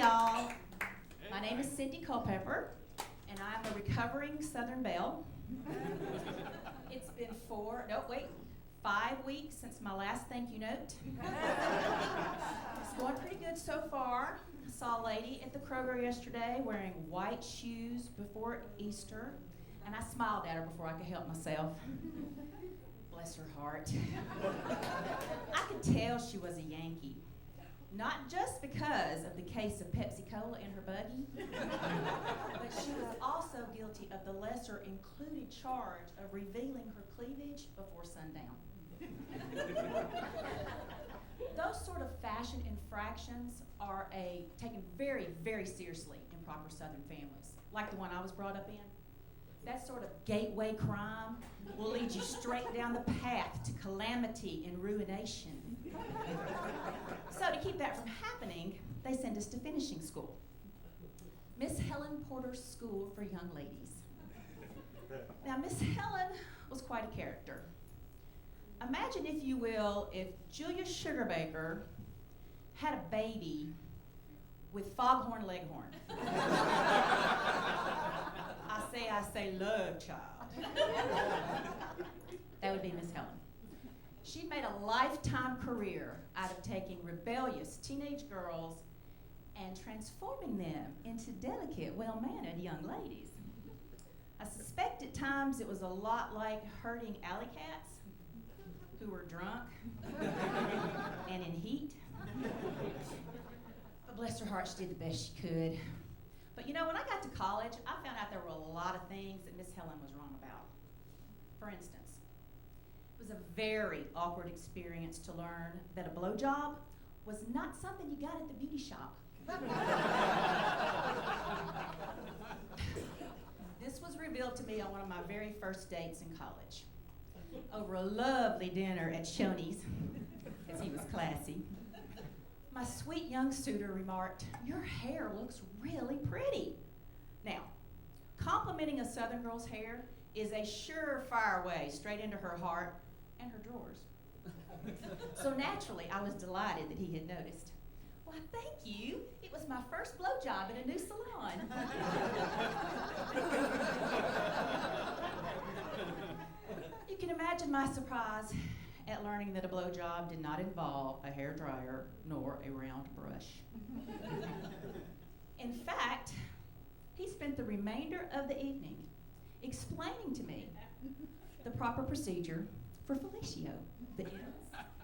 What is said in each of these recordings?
y'all. My name is Cyndi Culpepper, and I'm a recovering Southern Belle. It's been 5 weeks since my last thank you note. It's going pretty good so far. I saw a lady at the Kroger yesterday wearing white shoes before Easter, and I smiled at her before I could help myself. Bless her heart. I could tell she was a Yankee. Not just because of the case of Pepsi Cola in her buggy, but she was also guilty of the lesser included charge of revealing her cleavage before sundown. Those sort of fashion infractions are taken very, very seriously in proper Southern families, like the one I was brought up in. That sort of gateway crime will lead you straight down the path to calamity and ruination. So to keep that from happening, they send us to finishing school. Miss Helen Porter's School for Young Ladies. Now, Miss Helen was quite a character. Imagine, if you will, if Julius Sugarbaker had a baby with Foghorn Leghorn. I say, love child. That would be Miss Helen. She made a lifetime career out of taking rebellious teenage girls and transforming them into delicate, well-mannered young ladies. I suspect at times it was a lot like herding alley cats who were drunk and in heat. But bless her heart, she did the best she could. But you know, when I got to college, I found out there were a lot of things that Miss Helen was wrong about. For instance, it was a very awkward experience to learn that a blowjob was not something you got at the beauty shop. This was revealed to me on one of my very first dates in college. Over a lovely dinner at Shoney's, as he was classy, my sweet young suitor remarked, "Your hair looks really pretty." Now, complimenting a Southern girl's hair is a surefire way straight into her heart and her drawers. So naturally, I was delighted that he had noticed. "Why, thank you. It was my first blowjob in a new salon." You can imagine my surprise at learning that a blowjob did not involve a hair dryer nor a round brush. In fact, he spent the remainder of the evening explaining to me the proper procedure for fellatio, the ins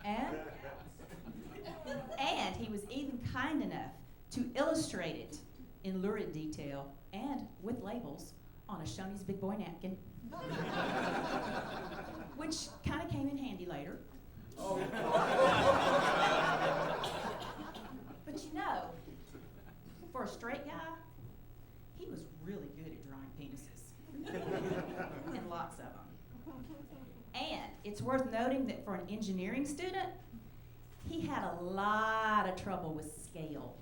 and outs. And he was even kind enough to illustrate it in lurid detail and with labels on a Shoney's Big Boy napkin, which kind of came in handy later. But you know, for a straight guy, he was really good at drawing penises, and lots of them. And it's worth noting that for an engineering student, he had a lot of trouble with scale.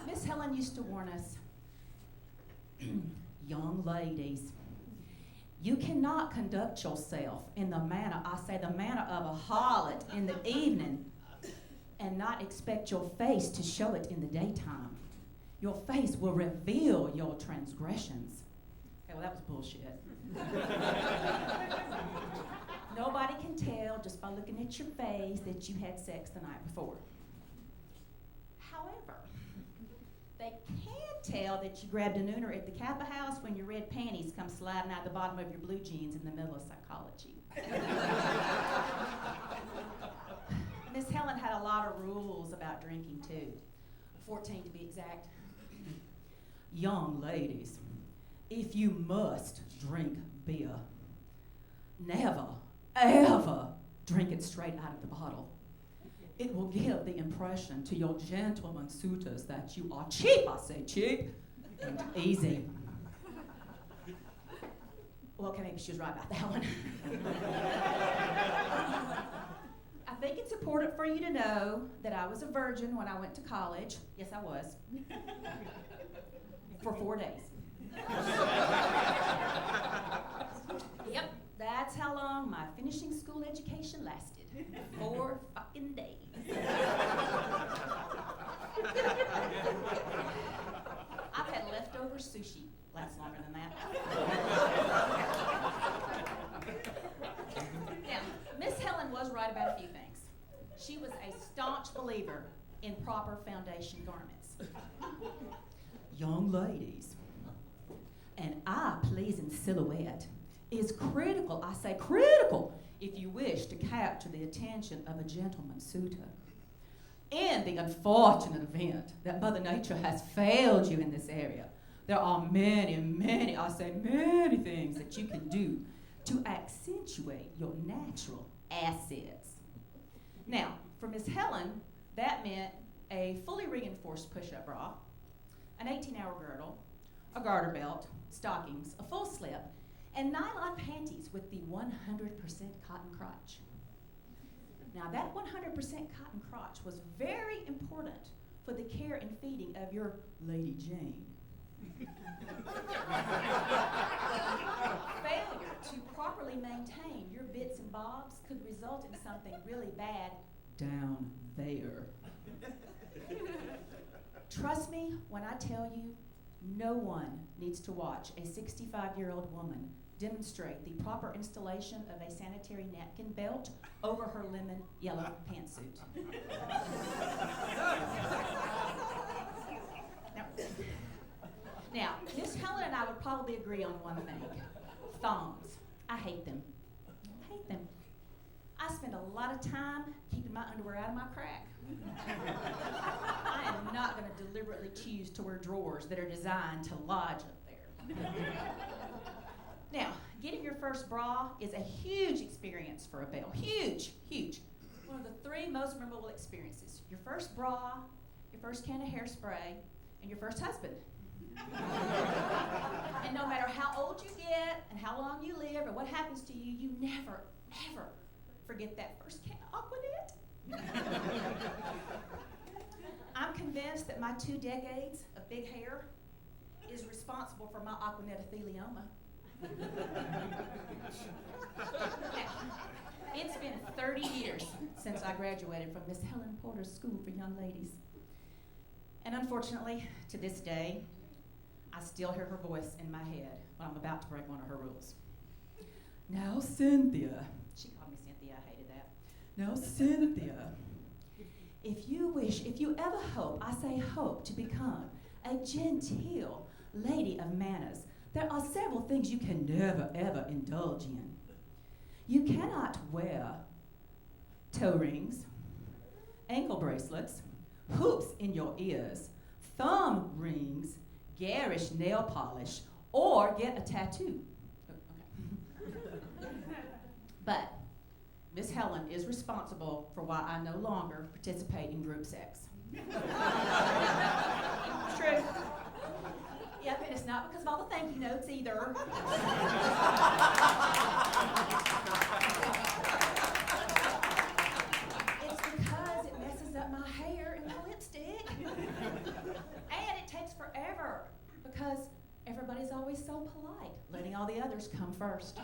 Miss Helen used to warn us, "Young ladies, you cannot conduct yourself in the manner of a harlot in the evening and not expect your face to show it in the daytime. Your face will reveal your transgressions." Okay, well, that was bullshit. Nobody can tell just by looking at your face that you had sex the night before. However, they can tell that you grabbed a nooner at the Kappa house when your red panties come sliding out the bottom of your blue jeans in the middle of psychology. Miss Helen had a lot of rules about drinking too. 14 to be exact. "Young ladies, if you must drink beer, never, ever drink it straight out of the bottle. It will give the impression to your gentlemen suitors that you are cheap," I say cheap, "and easy." Well, okay, maybe she was right about that one. I think it's important for you to know that I was a virgin when I went to college. Yes, I was. For 4 days. Yep, that's how long my finishing school education lasted. 4 fucking days. a few things. She was a staunch believer in proper foundation garments. Young ladies, an eye-pleasing silhouette is critical, I say critical, if you wish to capture the attention of a gentleman suitor. In the unfortunate event that Mother Nature has failed you in this area, there are many, many, I say many things that you can do to accentuate your natural assets. Now, for Miss Helen, that meant a fully reinforced push-up bra, an 18-hour girdle, a garter belt, stockings, a full slip, and nylon panties with the 100% cotton crotch. Now, that 100% cotton crotch was very important for the care and feeding of your Lady Jane. Failure to properly maintain your bits and bobs could result in something really bad down there. Trust me when I tell you, no one needs to watch a 65-year-old woman demonstrate the proper installation of a sanitary napkin belt over her lemon yellow pantsuit. Now, Miss Helen and I would probably agree on one thing. Thongs. I hate them. I hate them. I spend a lot of time keeping my underwear out of my crack. I am not going to deliberately choose to wear drawers that are designed to lodge up there. Now, getting your first bra is a huge experience for a belle. Huge, huge. One of the 3 most memorable experiences. Your first bra, your first can of hairspray, and your first husband. And no matter how old you get and how long you live or what happens to you, you never, ever forget that first can of Aquanet. I'm convinced that my 2 decades of big hair is responsible for my aquanetothelioma. Now, it's been 30 years since I graduated from Miss Helen Porter's School for Young Ladies. And unfortunately, to this day, I still hear her voice in my head when I'm about to break one of her rules. Now, Cynthia. She called me Cynthia, I hated that. Now, Cynthia, if you ever hope, I say hope, to become a genteel lady of manners, there are several things you can never, ever indulge in. You cannot wear toe rings, ankle bracelets, hoops in your ears, thumb rings, garish nail polish, or get a tattoo. Okay. But Miss Helen is responsible for why I no longer participate in group sex. It's true. Yep, and it's not because of all the thank you notes either. It's because it messes up my hair and my lipstick. And it takes forever because everybody's always so polite, letting all the others come first.